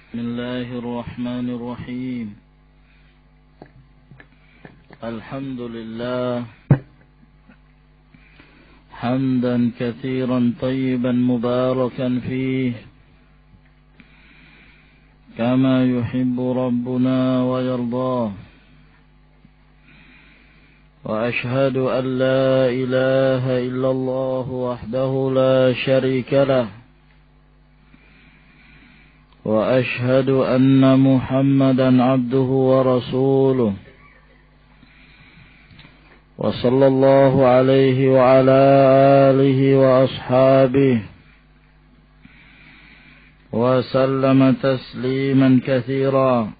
بسم الله الرحمن الرحيم. الحمد لله حمدا كثيرا طيبا مباركا فيه كما يحب ربنا ويرضاه، وأشهد أن لا إله إلا الله وحده لا شريك له، وأشهد أن محمدا عبده ورسوله، وصلى الله عليه وعلى آله وأصحابه وسلم تسليما كثيرا.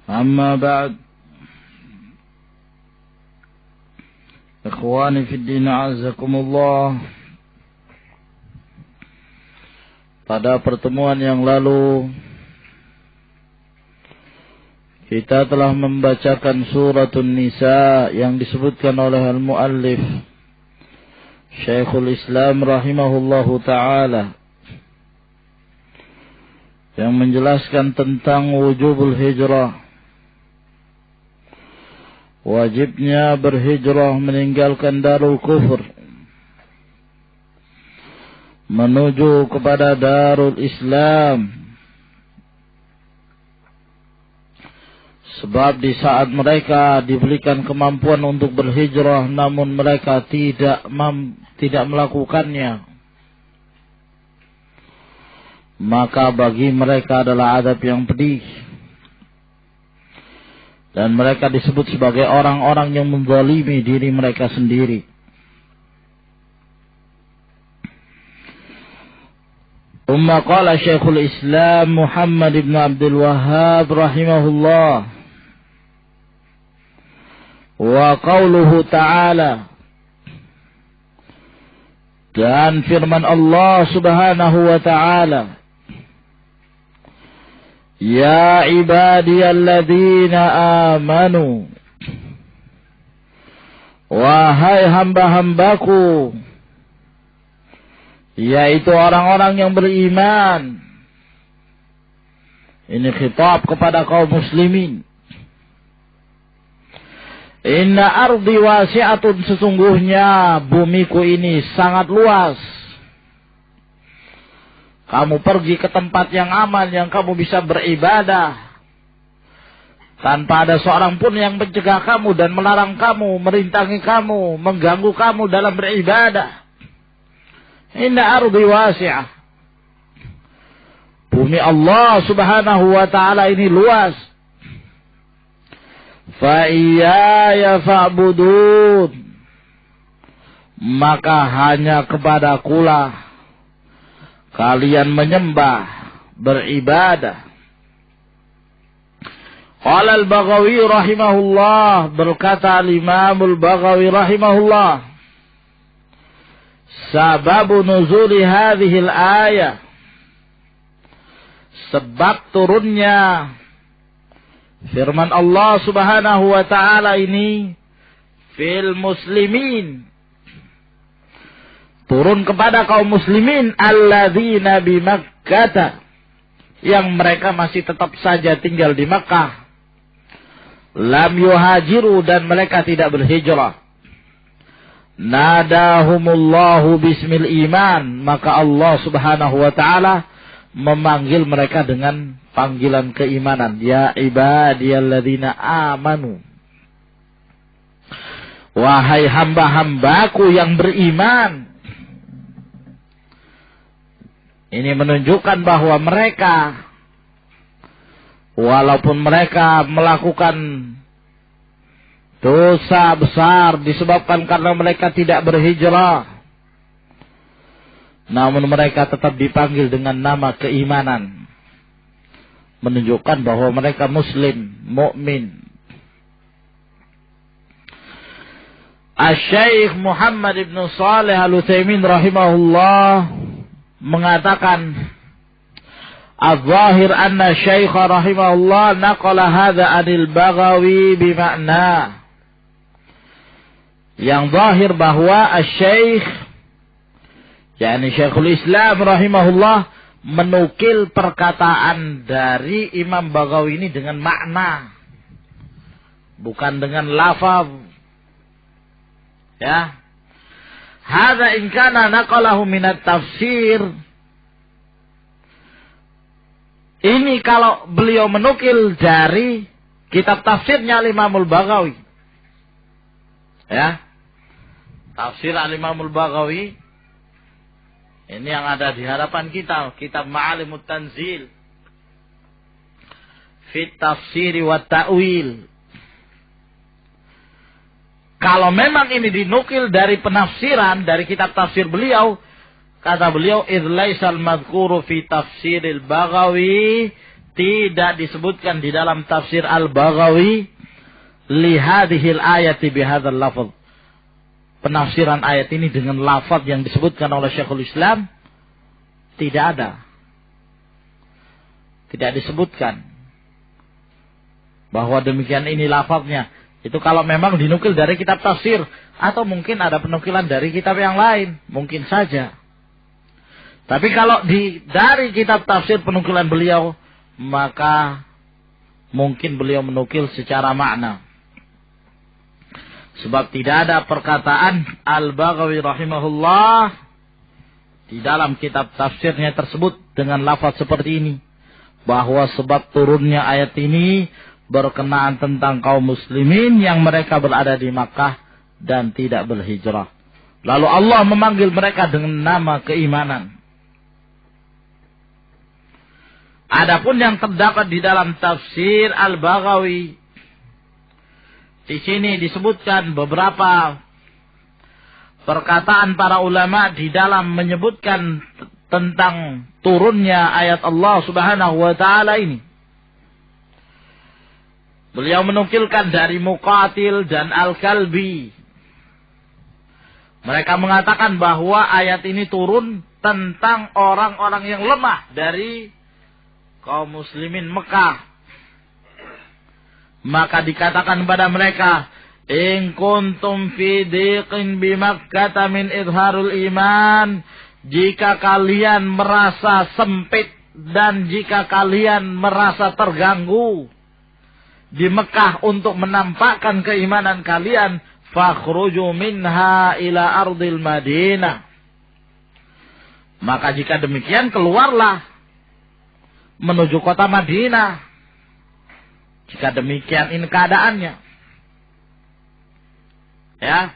أما بعد، إخواني في الدين أعزكم الله. Pada pertemuan yang lalu kita telah membacakan suratun Nisa yang disebutkan oleh al-muallif Syekhul Islam rahimahullahu ta'ala, yang menjelaskan tentang wujubul hijrah, wajibnya berhijrah meninggalkan darul kufur menuju kepada darul Islam. Sebab di saat mereka diberikan kemampuan untuk berhijrah namun mereka tidak melakukannya, maka bagi mereka adalah azab yang pedih, dan mereka disebut sebagai orang-orang yang menzalimi diri mereka sendiri. ثم قال شيخ الإسلام محمد بن عبد الوهاب رحمه الله: وقوله تعالى, dan firman Allah subhanahu wa ta'ala, ya ibadiyalladzina amanu, wahai hamba-hambaku, yaitu orang-orang yang beriman. Ini khitab kepada kaum muslimin. Inna ardi wasi'atun, sesungguhnya bumiku ini sangat luas. Kamu pergi ke tempat yang aman, yang kamu bisa beribadah tanpa ada seorang pun yang mencegah kamu dan melarang kamu, merintangi kamu, mengganggu kamu dalam beribadah. Inna ardi wasi'ah, bumi Allah subhanahu wa ta'ala ini luas. Fa iyaya fa'budun, maka hanya kepadakulah kalian menyembah, beribadah. Qala al-Baghawi rahimahullah, berkata al-Imam al-Baghawi rahimahullah, sababu nuzuli hadhil ayah, sebab turunnya firman Allah subhanahu wa ta'ala ini fil muslimin, turun kepada kaum muslimin alladzina bi Makkah, yang mereka masih tetap saja tinggal di Makkah, lam yuhajiru, dan mereka tidak berhijrah. Nadahumullahu bismil iman, maka Allah subhanahu wa ta'ala memanggil mereka dengan panggilan keimanan. Ya ibadiyalladzina amanu, wahai hamba-hambaku yang beriman. Ini menunjukkan bahwa mereka, walaupun mereka melakukan dosa besar disebabkan karena mereka tidak berhijrah, namun mereka tetap dipanggil dengan nama keimanan, menunjukkan bahwa mereka muslim, mukmin. Asy-Syaikh Muhammad ibn Shalih Al-Utsaimin rahimahullah mengatakan, al-zahir anna Syaikh rahimahullah naqala hadza anil Baghawi bima'na. Yang zahir bahwa Asy-Syaikh, yakni Syekhul Islam rahimahullah, menukil perkataan dari Imam Baghawi ini dengan makna, bukan dengan lafaz. Ya. Hadza in kana naqalahu minat tafsir. Ini kalau beliau menukil dari kitab tafsirnya Imamul Baghawi. Ya. Tafsir Al-Imamul Baghawi. Ini yang ada di hadapan kita, kitab Ma'alimut Tanzil. Fit tafsiri wa ta'wil. Kalau memang ini dinukil dari penafsiran, dari kitab tafsir beliau, kata beliau, idh laisal madhkuru fi tafsiril Baghawi, tidak disebutkan di dalam tafsir Al-Baghawi, li hadhil ayati bihadzal lafaz. Penafsiran ayat ini dengan lafaz yang disebutkan oleh Syekhul Islam, tidak ada. Tidak disebutkan bahwa demikian ini lafaznya. Itu kalau memang dinukil dari kitab tafsir. Atau mungkin ada penukilan dari kitab yang lain. Mungkin saja. Tapi kalau dari kitab tafsir penukilan beliau, maka mungkin beliau menukil secara makna. Sebab tidak ada perkataan Al-Baghawi rahimahullah di dalam kitab tafsirnya tersebut dengan lafaz seperti ini. Bahwa sebab turunnya ayat ini berkenaan tentang kaum muslimin yang mereka berada di Makkah dan tidak berhijrah. Lalu Allah memanggil mereka dengan nama keimanan. Adapun yang terdapat di dalam tafsir Al-Baghawi, di sini disebutkan beberapa perkataan para ulama di dalam menyebutkan tentang turunnya ayat Allah Subhanahu wa taala ini. Beliau menukilkan dari Muqatil dan Al-Kalbi. Mereka mengatakan bahwa ayat ini turun tentang orang-orang yang lemah dari kaum muslimin Mekah. Maka dikatakan kepada mereka, in kuntum fi diqin bi Makkah min idharul iman, jika kalian merasa sempit dan jika kalian merasa terganggu di Mekah untuk menampakkan keimanan kalian, fakhruju minha ila ardil Madinah. Maka jika demikian, keluarlah menuju kota Madinah. Jika demikian ini keadaannya. Ya.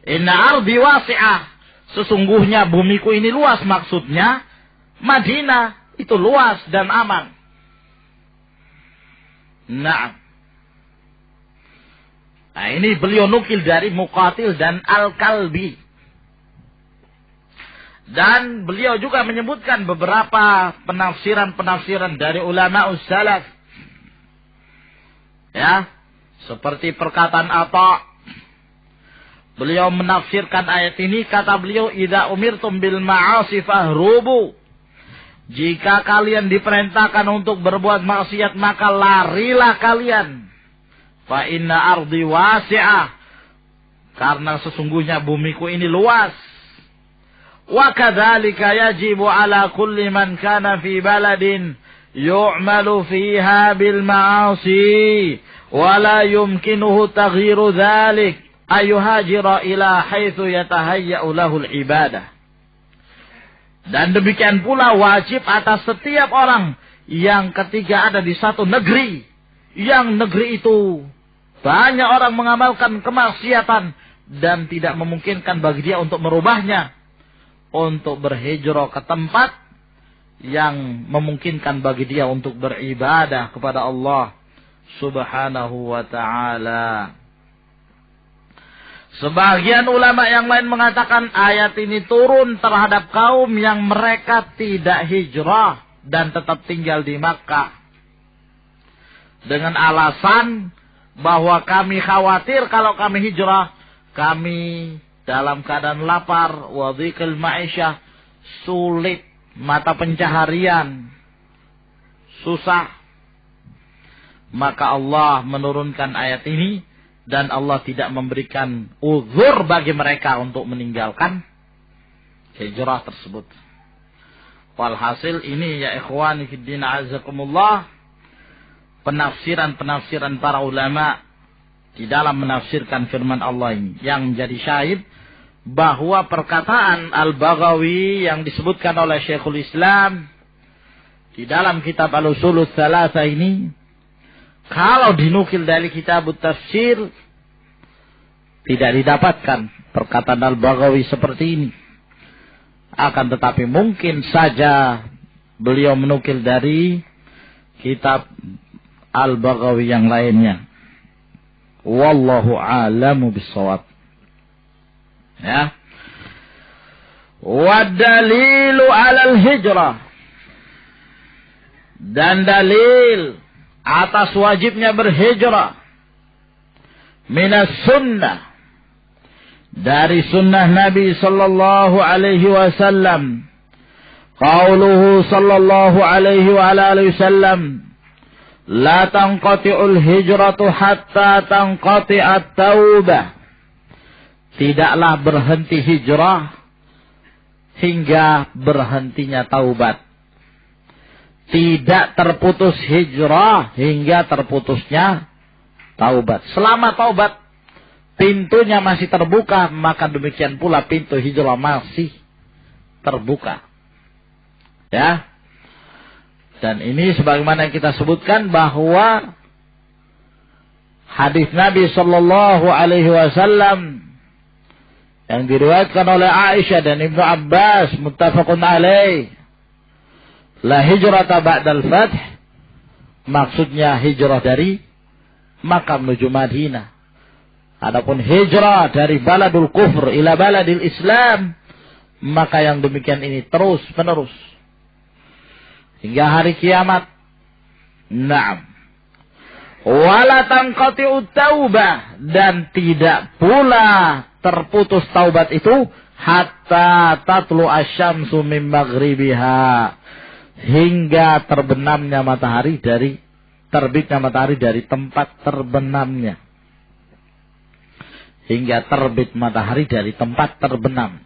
Inna ardi wasi'ah. Sesungguhnya bumiku ini luas, maksudnya Madinah itu luas dan aman. Nah, ini beliau nukil dari Muqatil dan Al-Kalbi. Dan beliau juga menyebutkan beberapa penafsiran-penafsiran dari ulama salaf. Ya, seperti perkataan Atha. Beliau menafsirkan ayat ini, kata beliau, idza umirtum bil ma'asi fahrubu. Jika kalian diperintahkan untuk berbuat maksiat, maka larilah kalian. Fa inna ardi wasi'ah. Karena sesungguhnya bumiku ini luas. Wa kadzalika yajibu ala kulli man kana fi baladin yu'malu fiha bil ma'asi wa la yumkinuhu taghyiru dzalik ayuhajira ila haitsu yatahayya'u lahu al ibadah. Dan demikian pula wajib atas setiap orang yang ketika ada di satu negeri, yang negeri itu banyak orang mengamalkan kemaksiatan dan tidak memungkinkan bagi dia untuk merubahnya, untuk berhijrah ke tempat yang memungkinkan bagi dia untuk beribadah kepada Allah Subhanahu wa ta'ala. Sebagian ulama yang lain mengatakan ayat ini turun terhadap kaum yang mereka tidak hijrah dan tetap tinggal di Makkah. Dengan alasan bahwa kami khawatir kalau kami hijrah, kami dalam keadaan lapar, wadhiqil ma'isyah, sulit mata pencaharian, susah. Maka Allah menurunkan ayat ini. Dan Allah tidak memberikan uzur bagi mereka untuk meninggalkan hijrah tersebut. Walhasil ini ya ikhwani fiddin azakumullah, penafsiran-penafsiran para ulama di dalam menafsirkan firman Allah ini yang menjadi syahid bahwa perkataan Al-Baghawi yang disebutkan oleh Syekhul Islam di dalam kitab Al-Usulul Tsalatsa ini, kalau dinukil dari kitab tafsir tidak didapatkan perkataan Al-Baghawi seperti ini. Akan tetapi mungkin saja beliau menukil dari kitab Al-Baghawi yang lainnya. Wallahu a'lamu bissawab. Ya. Wa dalilu 'alal hijrah. Dan dalil atas wajibnya berhijrah minas sunnah, dari sunnah Nabi sallallahu alaihi wasallam, qauluhu sallallahu alaihi wa alihi wasallam, la tanqati'ul hijratu hatta tanqati'at taubah. Tidaklah berhenti hijrah hingga berhentinya taubat. Tidak terputus hijrah hingga terputusnya taubat. Selama taubat pintunya masih terbuka, maka demikian pula pintu hijrah masih terbuka. Ya. Dan ini sebagaimana yang kita sebutkan bahwa hadis Nabi sallallahu alaihi wasallam yang diriwayatkan oleh Aisyah dan Ibnu Abbas muttafaqun alaih, la hijrata ba'dal fath, maksudnya hijrah dari Makkah menuju Madinah. Adapun hijrah dari baladul kufur ila baladil Islam, maka yang demikian ini terus menerus hingga hari kiamat. Naam. Wala tanqati'ut taubah, dan tidak pula terputus taubat itu hatta tatlu asyamsu min maghribiha, hingga terbenamnya matahari dari terbitnya matahari dari tempat terbenamnya. Hingga terbit matahari dari tempat terbenam.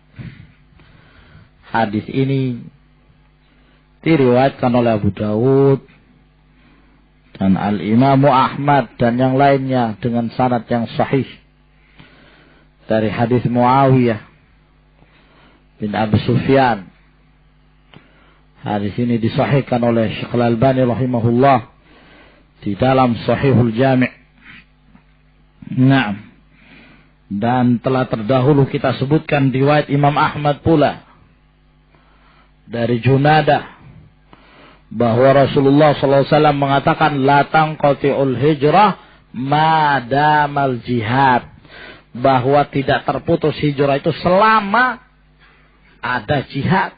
Hadis ini diriwayatkan oleh Abu Dawud dan Al-Imamu Ahmad dan yang lainnya dengan sanad yang sahih dari hadis Muawiyah bin Abi Sufyan. Hadis ini disahihkan oleh Syekh Al-Albani rahimahullah di dalam Sahihul Jami'. Naam. Dan telah terdahulu kita sebutkan riwayat Imam Ahmad pula dari Junadah bahwa Rasulullah SAW mengatakan la tanqati'ul hijrah madamal jihad, bahwa tidak terputus hijrah itu selama ada jihad.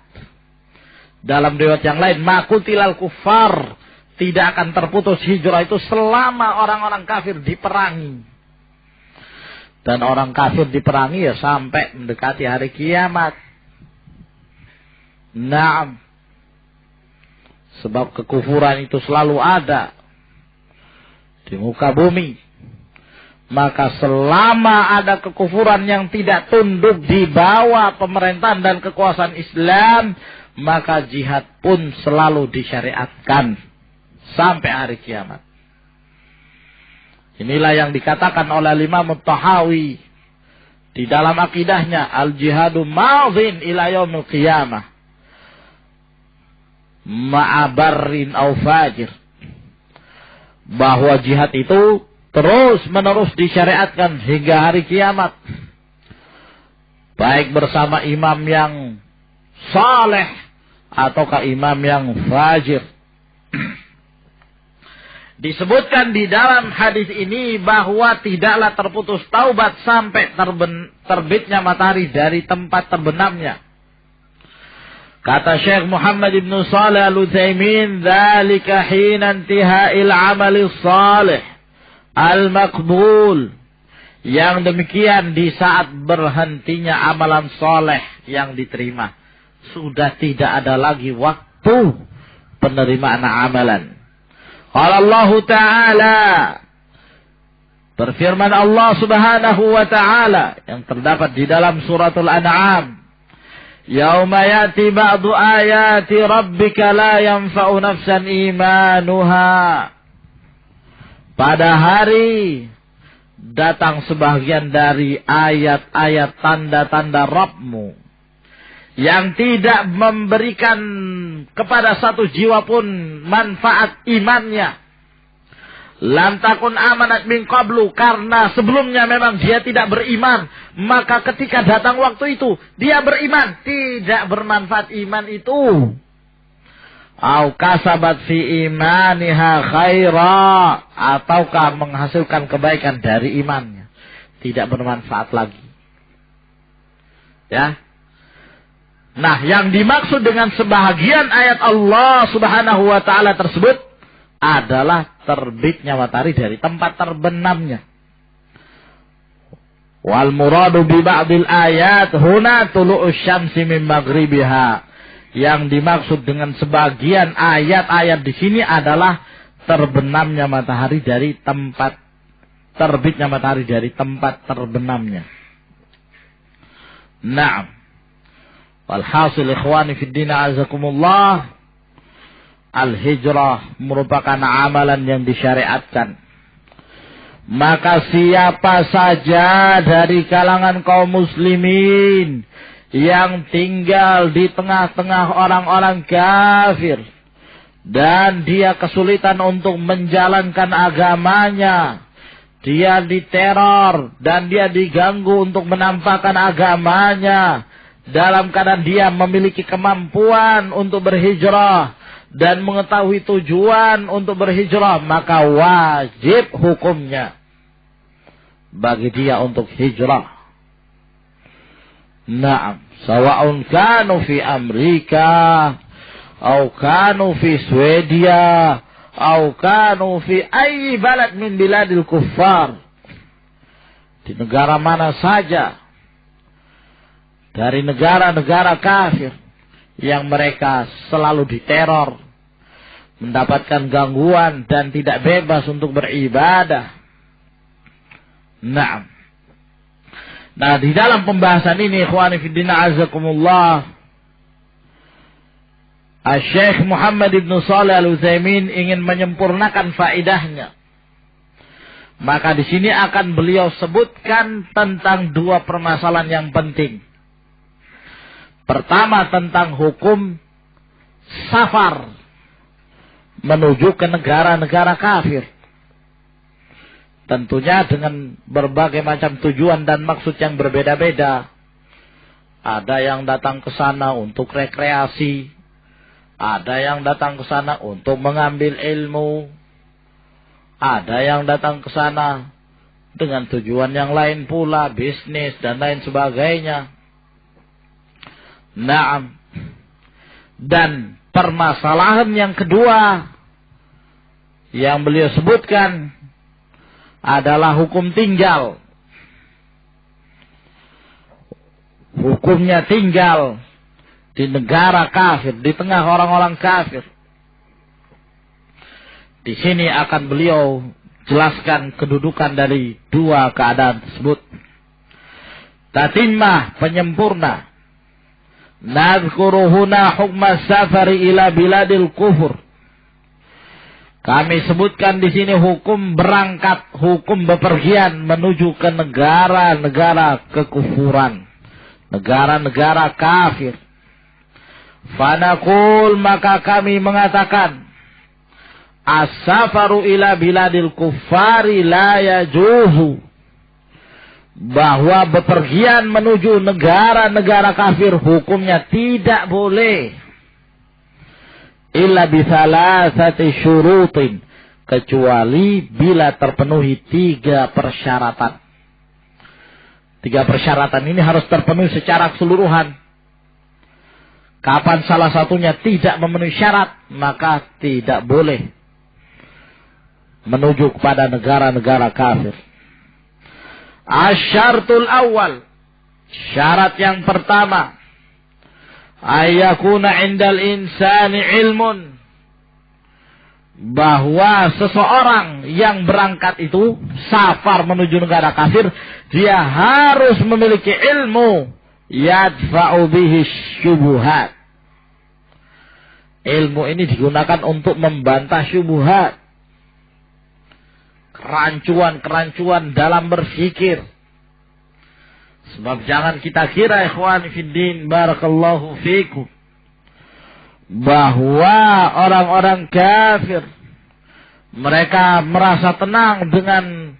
Dalam riwayat yang lain, makutilal kufar, tidak akan terputus hijrah itu selama orang-orang kafir diperangi. Dan orang kafir diperangi ya sampai mendekati hari kiamat. Naam. Sebab kekufuran itu selalu ada di muka bumi. Maka selama ada kekufuran yang tidak tunduk di bawah pemerintahan dan kekuasaan Islam, maka jihad pun selalu disyariatkan sampai hari kiamat. Inilah yang dikatakan oleh Imam At-Tahawi di dalam akidahnya, al-jihadu madhin ila yaumil qiyamah ma'abarrin au fajir, bahwa jihad itu terus menerus disyariatkan hingga hari kiamat, baik bersama imam yang saleh ataukah imam yang fajir. Disebutkan di dalam hadis ini bahwa tidaklah terputus taubat sampai terbitnya matahari dari tempat terbenamnya. Kata Syekh Muhammad ibn Shalih Al-Utsaimin, "Dzalika hina intiha'il 'amali shalih al-maqbul." Yang demikian di saat berhentinya amalan soleh yang diterima. Sudah tidak ada lagi waktu penerimaan amalan. Qala Allah Ta'ala, berfirman Allah Subhanahu wa Ta'ala yang terdapat di dalam suratul An'am, Yauma ya'ti ba'du ayati rabbika la yanfa'u nafsan imanuha. Pada hari datang sebagian dari ayat-ayat tanda-tanda Rabbmu yang tidak memberikan kepada satu jiwa pun manfaat imannya. Lam takun amanat min qablu, karena sebelumnya memang dia tidak beriman, maka ketika datang waktu itu dia beriman, tidak bermanfaat iman itu. Au kasabat fi imaniha khaira, ataukah menghasilkan kebaikan dari imannya, tidak bermanfaat lagi. Ya. Nah, yang dimaksud dengan sebahagian ayat Allah Subhanahu wa taala tersebut adalah terbitnya matahari dari tempat terbenamnya. Wal muradu bi ba'dil ayat huna tulu'us syamsi min maghribiha. Yang dimaksud dengan sebagian ayat-ayat di sini adalah terbenamnya matahari dari tempat terbitnya matahari dari tempat terbenamnya. Naam. Walhasil ikhwani fid din azakumullah, al-hijrah merupakan amalan yang disyariatkan. Maka siapa saja dari kalangan kaum muslimin yang tinggal di tengah-tengah orang-orang kafir dan dia kesulitan untuk menjalankan agamanya, dia diteror dan dia diganggu untuk menampakkan agamanya, dalam keadaan dia memiliki kemampuan untuk berhijrah dan mengetahui tujuan untuk berhijrah, maka wajib hukumnya bagi dia untuk hijrah. Naam, sawa'un kanu fi Amerika, atau kanu fi Swedia, atau kanu fi ayyi balad min biladil kuffar. Di negara mana saja dari negara-negara kafir yang mereka selalu diteror, mendapatkan gangguan dan tidak bebas untuk beribadah. Nah, di dalam pembahasan ini ikhwani fiddin azakumullah, Syekh Muhammad ibn Shalih Al-Utsaimin ingin menyempurnakan faidahnya. Maka di sini akan beliau sebutkan tentang dua permasalahan yang penting. Pertama, tentang hukum safar menuju ke negara-negara kafir. Tentunya dengan berbagai macam tujuan dan maksud yang berbeda-beda. Ada yang datang ke sana untuk rekreasi, ada yang datang ke sana untuk mengambil ilmu, ada yang datang ke sana dengan tujuan yang lain pula, bisnis dan lain sebagainya. Naam. Dan permasalahan yang kedua yang beliau sebutkan adalah hukum tinggal. Hukumnya tinggal di negara kafir, di tengah orang-orang kafir. Di sini akan beliau jelaskan kedudukan dari dua keadaan tersebut. Tatimmah, penyempurna. Nadhkuru huna hukma safari ila biladil kufur. Kami sebutkan di sini hukum berangkat, hukum bepergian menuju ke negara-negara kekufuran, negara-negara kafir. Fanaqul, maka kami mengatakan, as-safaru ila biladil kuffari la yajuzu, bahwa bepergian menuju negara-negara kafir hukumnya tidak boleh. Illa bisalasati syurutin, kecuali bila terpenuhi 3 persyaratan. 3 persyaratan ini harus terpenuhi secara keseluruhan. Kapan salah satunya tidak memenuhi syarat, maka tidak boleh menuju kepada negara-negara kafir. Asyartul awal, syarat yang pertama, ayakuna indal insani ilmun, bahwa seseorang yang berangkat itu safar menuju negara kafir, dia harus memiliki ilmu yadfa'u bihi syubuhat. Ilmu ini digunakan untuk membantah syubhat, kerancuan-kerancuan dalam berfikir. Sebab jangan kita kira ikhwan fiddin barakallahu fikum bahwa orang-orang kafir mereka merasa tenang dengan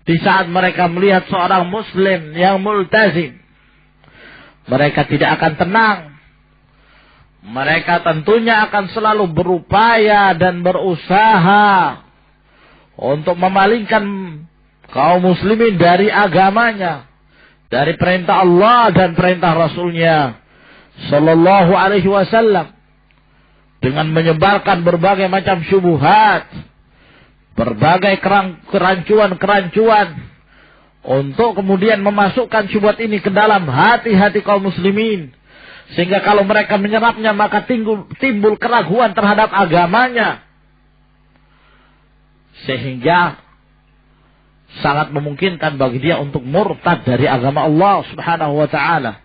di saat mereka melihat seorang muslim yang multazim. Mereka tidak akan tenang. Mereka tentunya akan selalu berupaya dan berusaha untuk memalingkan kaum muslimin dari agamanya, dari perintah Allah dan perintah Rasulnya sallallahu alaihi wasallam, dengan menyebarkan berbagai macam syubhat, berbagai kerancuan-kerancuan, untuk kemudian memasukkan syubhat ini ke dalam hati-hati kaum muslimin. Sehingga kalau mereka menyerapnya maka timbul keraguan terhadap agamanya. Sehingga sangat memungkinkan bagi dia untuk murtad dari agama Allah subhanahu wa ta'ala.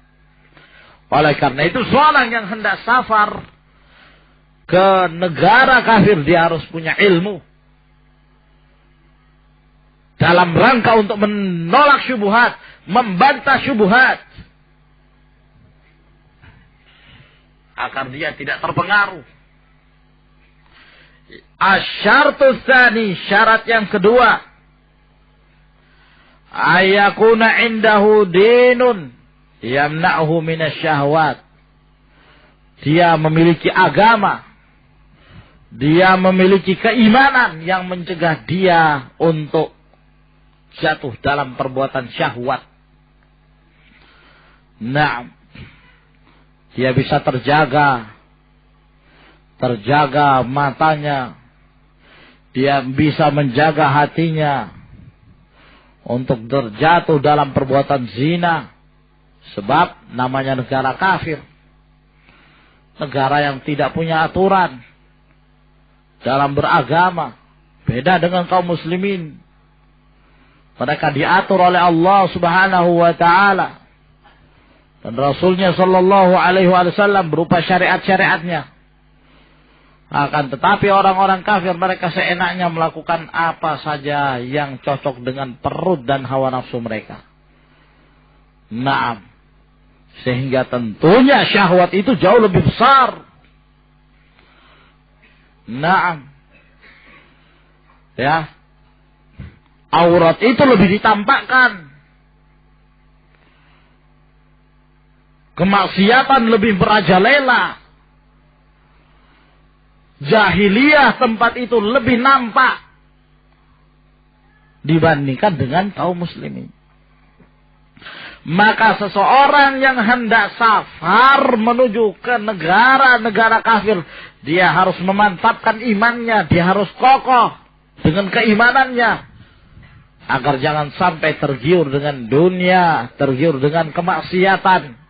Oleh karena itu seorang yang hendak safar ke negara kafir dia harus punya ilmu dalam rangka untuk menolak syubhat, membantah syubhat, agar dia tidak terpengaruh. Asyartu tsani, syarat yang kedua, ayakuna indahu dinun yamna'hu minasyahwat. Dia memiliki agama, dia memiliki keimanan yang mencegah dia untuk jatuh dalam perbuatan syahwat. Naam, dia bisa terjaga matanya, dia bisa menjaga hatinya untuk terjatuh dalam perbuatan zina. Sebab namanya negara kafir, negara yang tidak punya aturan dalam beragama. Beda dengan kaum muslimin, mereka diatur oleh Allah subhanahu wa ta'ala dan Rasulnya sallallahu alaihi wasallam berupa syariat-syariatnya. Akan tetapi orang-orang kafir mereka seenaknya melakukan apa saja yang cocok dengan perut dan hawa nafsu mereka. Naam. Sehingga tentunya syahwat itu jauh lebih besar. Naam. Ya. Aurat itu lebih ditampakkan. Kemaksiatan lebih merajalela. Jahiliyah tempat itu lebih nampak dibandingkan dengan kaum muslimin. Maka seseorang yang hendak safar menuju ke negara-negara kafir, dia harus memantapkan imannya, dia harus kokoh dengan keimanannya, agar jangan sampai tergiur dengan dunia, tergiur dengan kemaksiatan.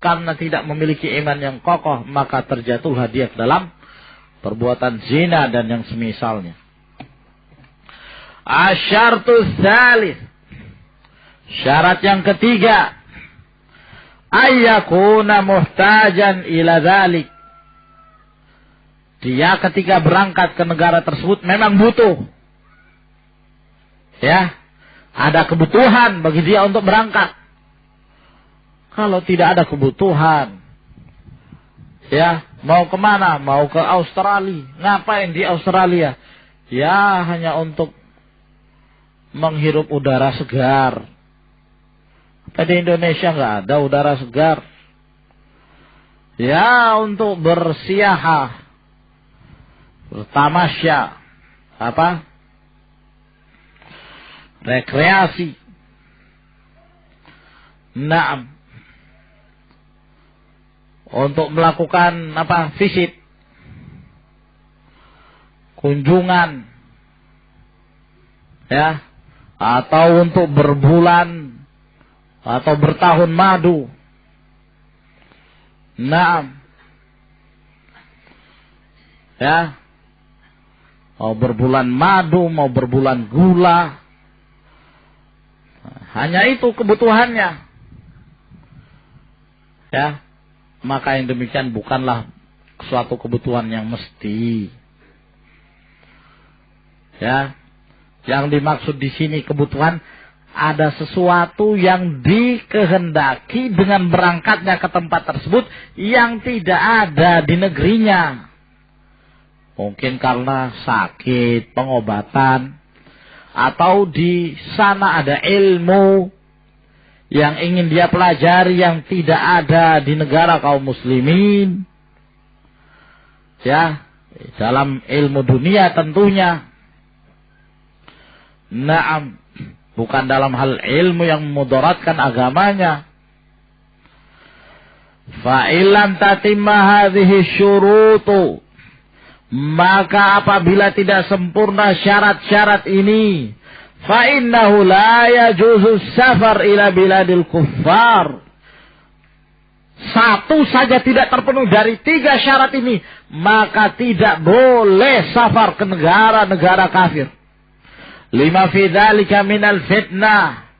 Karena tidak memiliki iman yang kokoh, maka terjatuhlah dia ke dalam perbuatan zina dan yang semisalnya. Asyartu tsalits, syarat yang ketiga, ayyakuna muhtajan ila dzalik. Dia ketika berangkat ke negara tersebut memang butuh. Ya, ada kebutuhan bagi dia untuk berangkat. Kalau tidak ada kebutuhan, ya, mau kemana? Mau ke Australia. Ngapain di Australia? Ya, hanya untuk menghirup udara segar. Di Indonesia nggak ada udara segar. Ya, untuk bersiahah, bertamasya, apa? Rekreasi. Naam. Untuk melakukan apa? Visit, kunjungan, ya, atau untuk berbulan atau bertahun madu. Naam. Ya. Mau berbulan madu, mau berbulan gula. Hanya itu kebutuhannya. Ya, maka yang demikian bukanlah suatu kebutuhan yang mesti. Ya, yang dimaksud di sini kebutuhan ada sesuatu yang dikehendaki dengan berangkatnya ke tempat tersebut yang tidak ada di negerinya. Mungkin karena sakit, pengobatan, atau di sana ada ilmu yang ingin dia pelajari yang tidak ada di negara kaum muslimin. Ya, dalam ilmu dunia tentunya. Naam, bukan dalam hal ilmu yang memudaratkan agamanya. Fa illam tatimma hadhihi syurutu, maka apabila tidak sempurna syarat-syarat ini, fa innahu la yajuzu safar ila biladil kuffar. Satu saja tidak terpenuhi dari 3 syarat ini, maka tidak boleh safar ke negara-negara kafir. Lima fi dzalika minal fitnah,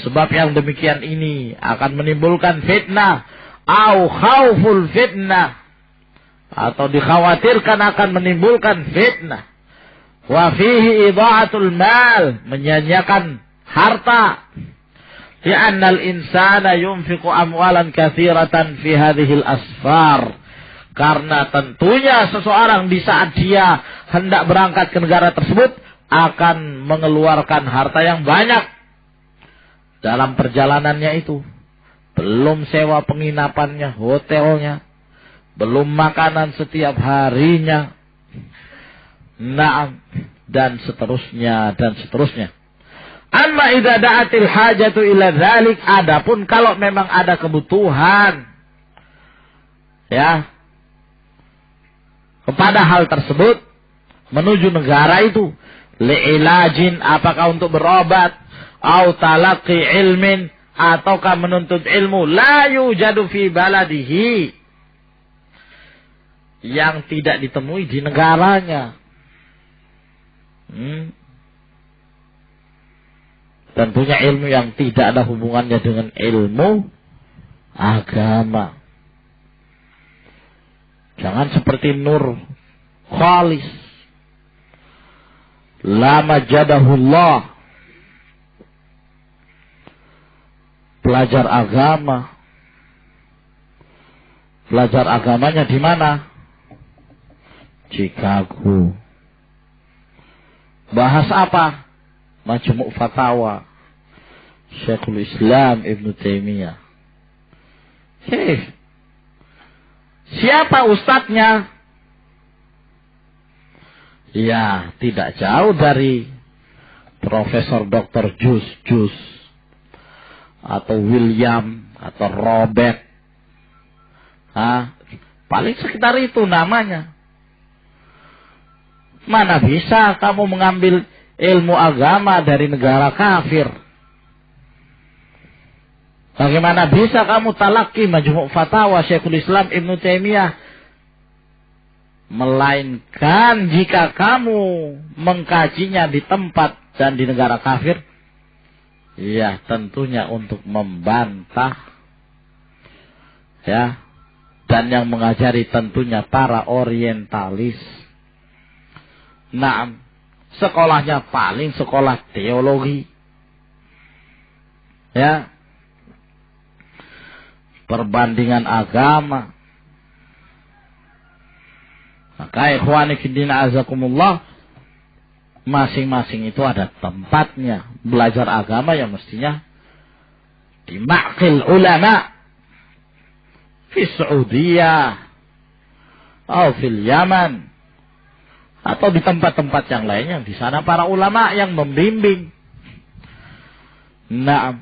sebab yang demikian ini akan menimbulkan fitnah, au khauful fitnah, atau dikhawatirkan akan menimbulkan fitnah. Wa fihi idha'atul mal, menyanyiakan harta. Li'anna al-insana yunfiqu amwalan katsiratan fi hadhil asfar. Karena tentunya seseorang di saat dia hendak berangkat ke negara tersebut akan mengeluarkan harta yang banyak dalam perjalanannya itu. Belum sewa penginapannya, hotelnya, belum makanan setiap harinya. Naam, dan seterusnya dan seterusnya. Amma idza da'atil hajatu ila dzalik, adapun kalau memang ada kebutuhan ya kepada hal tersebut menuju negara itu, li'ilajin, apakah untuk berobat, au talaqi ilmin, ataukah menuntut ilmu, la yujadu fi baladihi, yang tidak ditemui di negaranya. Tentunya ilmu yang tidak ada hubungannya dengan ilmu agama. Jangan seperti Nur Khalis, la majadahullah, pelajar agama. Pelajar agamanya di mana? Chicago. Bahas apa? Majmu' Fatawa Syekhul Islam Ibn Taimiyah. Siapa ustadznya? Ya, tidak jauh dari Profesor Dr. Jus atau William atau Robert. Paling sekitar itu namanya. Mana bisa kamu mengambil ilmu agama dari negara kafir? Bagaimana bisa kamu talaki Majmu' Fatawa Syekhul Islam Ibn Taimiyah? Melainkan jika kamu mengkajinya di tempat dan di negara kafir, ya tentunya untuk membantah, ya, dan yang mengajari tentunya para orientalis. Nah, sekolahnya paling sekolah teologi. Ya. Perbandingan agama. Maka ikhwani fiddin azakumullah, masing-masing itu ada tempatnya. Belajar agama yang mestinya di ma'qil ulama fi Saudiyah atau fil Yaman, atau di tempat-tempat yang lainnya, di sana para ulama yang membimbing. Naam.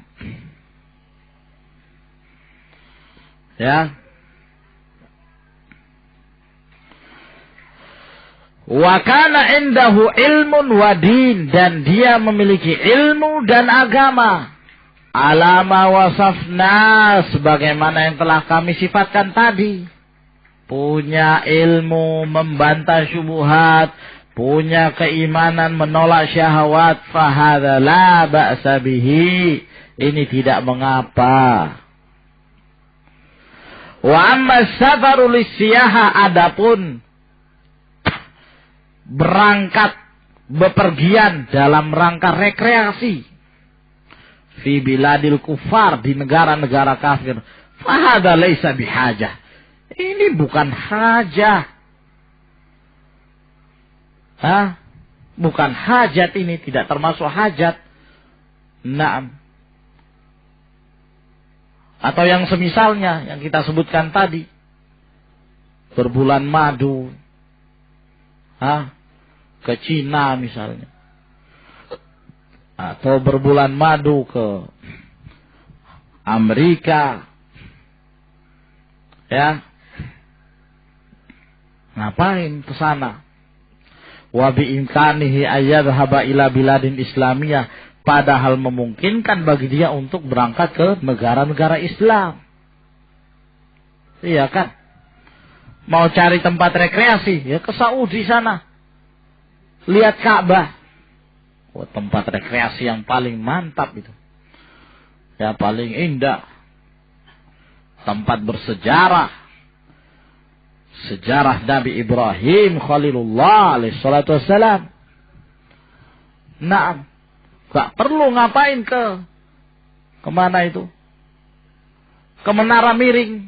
Ya. Wa kana indahu ilmun wa din, dan dia memiliki ilmu dan agama. Alama wasafna, sebagaimana yang telah kami sifatkan tadi. Punya ilmu membantah syubhat, punya keimanan menolak syahwat, fahadza la ba'sa bihi, ini tidak mengapa. Wa amma safaru lissiyaha, adapun berangkat bepergian dalam rangka rekreasi fi biladil kufar, di negara-negara kafir, fahada laisa bihajah, ini bukan hajah. Bukan hajat, ini tidak termasuk hajat. Naam. Atau yang semisalnya yang kita sebutkan tadi, berbulan madu ke Cina misalnya, atau berbulan madu ke Amerika, ya, ngapain ke sana? Wa bi imkanihi ayyadhhaba ila biladin islamiyah, padahal memungkinkan bagi dia untuk berangkat ke negara-negara Islam. Iya kan? Mau cari tempat rekreasi, ya ke Saudi sana. Lihat Ka'bah. Tempat rekreasi yang paling mantap itu. Ya, paling indah. Tempat bersejarah. Sejarah Nabi Ibrahim Khalilullah alaihi salatu wassalam. Naam. Gak perlu ngapain kemana itu? Ke Menara Miring.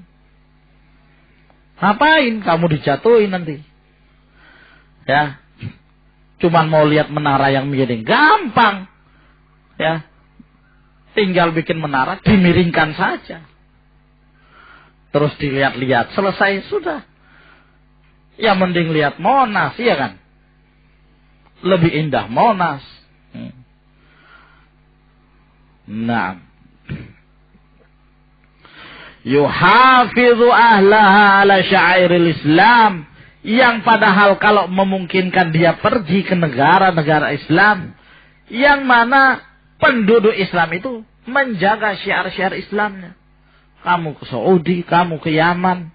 Ngapain kamu dijatuhin nanti? Ya. Cuman mau lihat menara yang miring, gampang. Ya. Tinggal bikin menara, dimiringkan saja. Terus dilihat-lihat, selesai, sudah. Ya mending lihat Monas, iya kan? Lebih indah Monas. Nah. Yuhafidhu ahlaha ala syairil Islam, yang padahal kalau memungkinkan dia pergi ke negara-negara Islam, yang mana penduduk Islam itu menjaga syiar-syiar Islamnya. Kamu ke Saudi, kamu ke Yaman,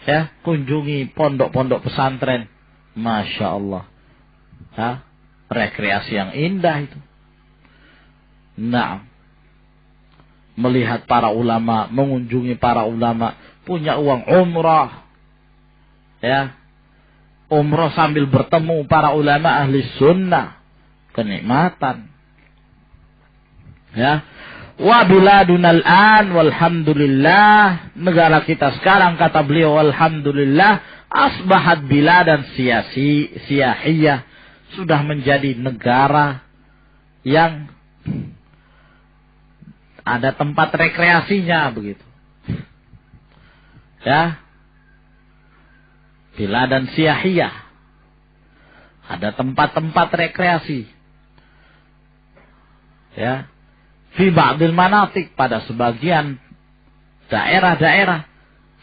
ya, kunjungi pondok-pondok pesantren, Masya Allah, ya, rekreasi yang indah itu. Nah, melihat para ulama, mengunjungi para ulama, punya uang umrah, ya, umrah sambil bertemu para ulama ahli sunnah, kenikmatan. Ya, wa biladunal an walhamdulillah, negara kita sekarang, kata beliau, alhamdulillah, asbahat biladan siyahiyah, sudah menjadi negara yang ada tempat rekreasinya, begitu. Ya, biladan siyahiyah, ada tempat-tempat rekreasi. Ya, fi ba'dil manatik, pada sebagian daerah-daerah,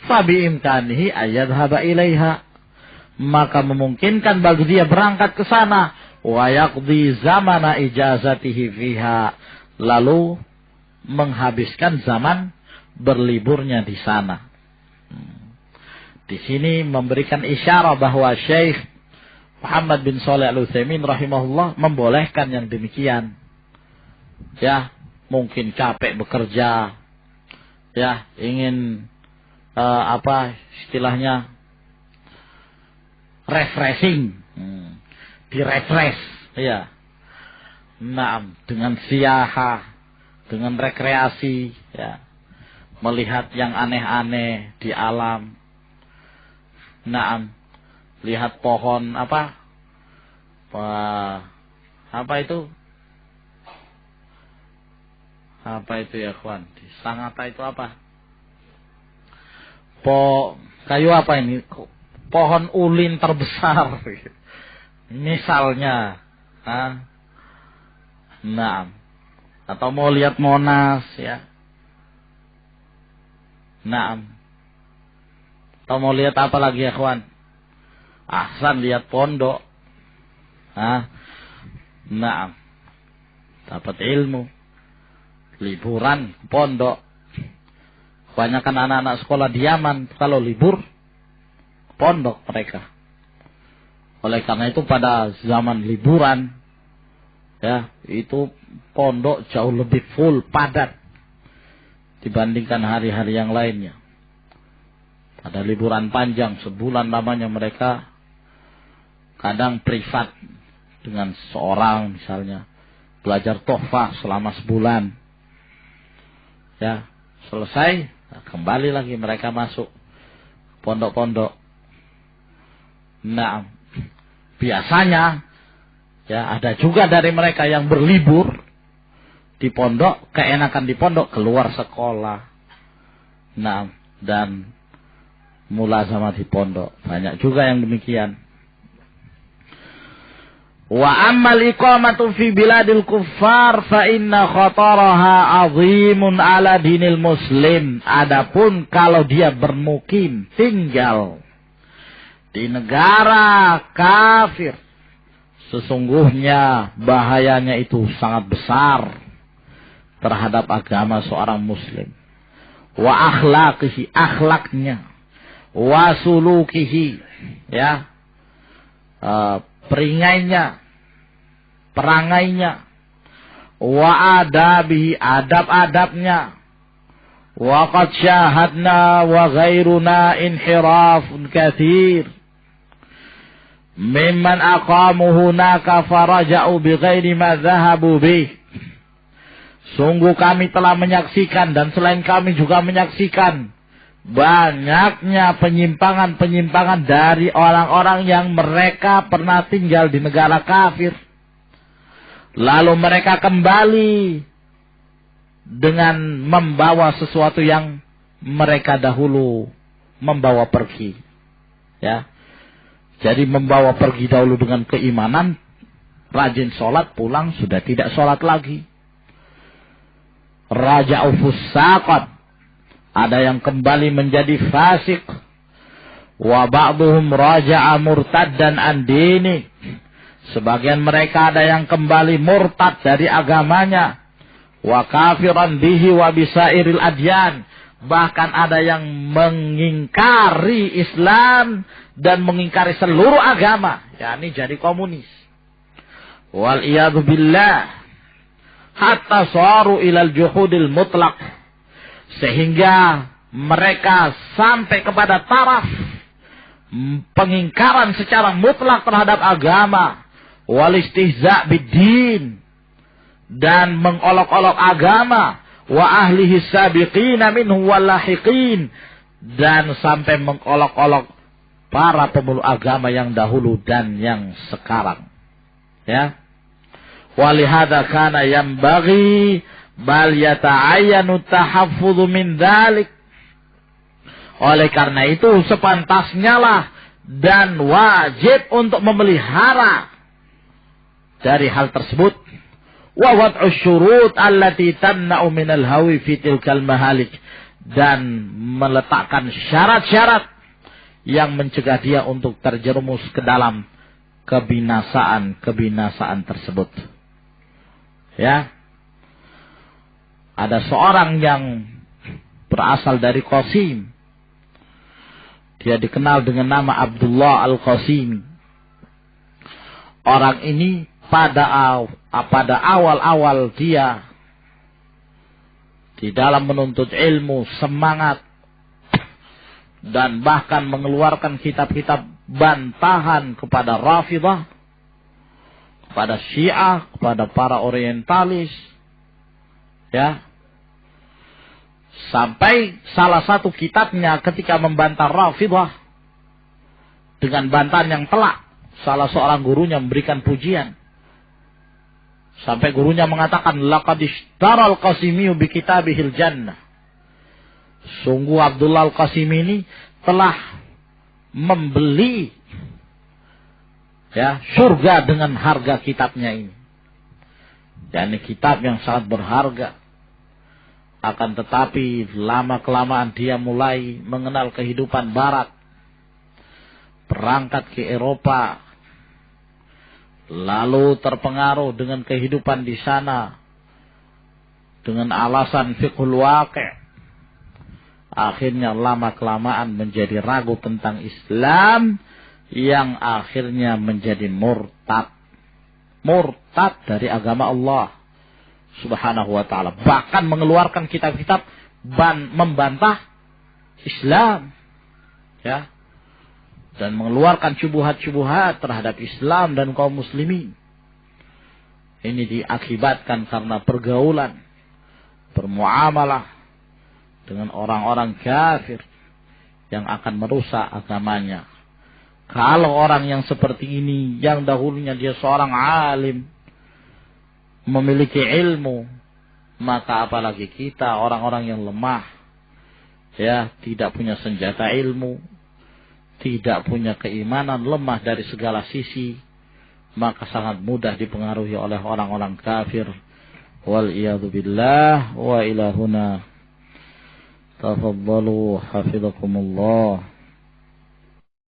fa bi imkanihi ayyadhhaba ilaiha, maka memungkinkan bagi dia berangkat ke sana, wa yaqdi zamana ijazatihi fiha, lalu menghabiskan zaman berliburnya di sana. Di sini memberikan isyarat bahwa Syekh Muhammad bin Shalih Al-Utsaimin rahimahullah membolehkan yang demikian. Ya, mungkin capek bekerja, ya, ingin istilahnya refreshing, direfresh, ya. Nah, dengan siyaha, dengan rekreasi, ya, melihat yang aneh-aneh di alam. Naam, lihat pohon apa itu? Apa itu ya, kawan? Di Sangatta itu apa? Kayu apa ini? Pohon ulin terbesar. Misalnya, Naam. Atau mau lihat Monas, ya. Naam. Atau mau lihat apa lagi ya, kawan? Ahsan, lihat pondok. Naam. Dapat ilmu. Liburan pondok. Kebanyakan anak-anak sekolah di Yaman kalau libur pondok mereka. Oleh karena itu pada zaman liburan, ya, itu pondok jauh lebih full, padat dibandingkan hari-hari yang lainnya. Ada liburan panjang, sebulan lamanya mereka kadang privat dengan seorang misalnya. Belajar tohfah selama sebulan. Ya, selesai, kembali lagi mereka masuk pondok-pondok. Nah, biasanya ya ada juga dari mereka yang berlibur di pondok, keenakan di pondok, keluar sekolah. Nah, dan mulazamah di pondok. Banyak juga yang demikian. Wa ammal iqamatu fi biladil kuffar fa inna khataraha azimun ala dinil muslim. Adapun kalau dia bermukim, tinggal di negara kafir, sesungguhnya bahayanya itu sangat besar terhadap agama seorang muslim. Wa akhlaqihi, akhlaknya. Wa sulukihi, ya, peringainya, perangainya. Wa adabihi, adab-adabnya. Wa qad syahadna wa ghairuna inhirafun kathir mimman aqamu hunaka faraja'u bighairi ma dhahabu bih. Sungguh kami telah menyaksikan dan selain kami juga menyaksikan banyaknya penyimpangan-penyimpangan dari orang-orang yang mereka pernah tinggal di negara kafir. Lalu mereka kembali dengan membawa sesuatu yang mereka dahulu membawa pergi. Ya. Jadi membawa pergi dahulu dengan keimanan, rajin sholat, pulang sudah tidak sholat lagi. Raja'u fusaqat, ada yang kembali menjadi fasik. Wa ba'duhum raja'a murtaddan an dini, sebagian mereka ada yang kembali murtad dari agamanya. Wa kafiran bihi wa bisairil adyan, bahkan ada yang mengingkari Islam dan mengingkari seluruh agama, yakni jadi komunis. Wal iyadu billah, hatta saru ilal juhudil mutlaq, sehingga mereka sampai kepada taraf pengingkaran secara mutlak terhadap agama. Wal istihza' biddin, dan mengolok-olok agama. Wa ahlihi sabiqina minhu wal lahiqin, dan sampai mengolok-olok para pemeluk agama yang dahulu dan yang sekarang. Ya. Walihada kana yambaghi bal yata'ayyanu tahaffudhu min dzalik. Oleh karena itu sepantasnya lah dan wajib untuk memelihara dari hal tersebut. Wa wad'u syurut allati tamna'u minal hawi fi tilkal mahalik, dan meletakkan syarat-syarat yang mencegah dia untuk terjerumus ke dalam kebinasaan tersebut. Ya. Ada seorang yang berasal dari Qasim. Dia dikenal dengan nama Abdullah Al-Qasimi. Orang ini pada awal-awal dia di dalam menuntut ilmu, semangat, dan bahkan mengeluarkan kitab-kitab bantahan kepada Rafidah, kepada Syiah, kepada para orientalis. Ya. Sampai salah satu kitabnya ketika membantah Rafidah dengan bantahan yang telak, salah seorang gurunya memberikan pujian. Sampai gurunya mengatakan, laqad ishtara al-Qasimi bi kitabihil jannah. Sungguh Abdullah Al-Qasimi ini telah membeli, ya, surga dengan harga kitabnya ini. Yani kitab yang sangat berharga. Akan tetapi lama-kelamaan dia mulai mengenal kehidupan barat. Berangkat ke Eropa. Lalu terpengaruh dengan kehidupan di sana. Dengan alasan fiqhul waqi'. Akhirnya lama-kelamaan menjadi ragu tentang Islam. Yang akhirnya menjadi murtad. Murtad dari agama Allah Subhanahu wa ta'ala. Bahkan mengeluarkan kitab-kitab membantah Islam. ya, dan mengeluarkan syubhat-syubhat terhadap Islam dan kaum muslimin. Ini diakibatkan karena pergaulan, bermuamalah dengan orang-orang kafir yang akan merusak agamanya. Kalau orang yang seperti ini, yang dahulunya dia seorang alim, memiliki ilmu, maka apalagi kita orang-orang yang lemah, ya, tidak punya senjata ilmu, tidak punya keimanan, lemah dari segala sisi, maka sangat mudah dipengaruhi oleh orang-orang kafir. Wal iyadzu billah wa ilahuna. Tafaddalu hafizakumullah.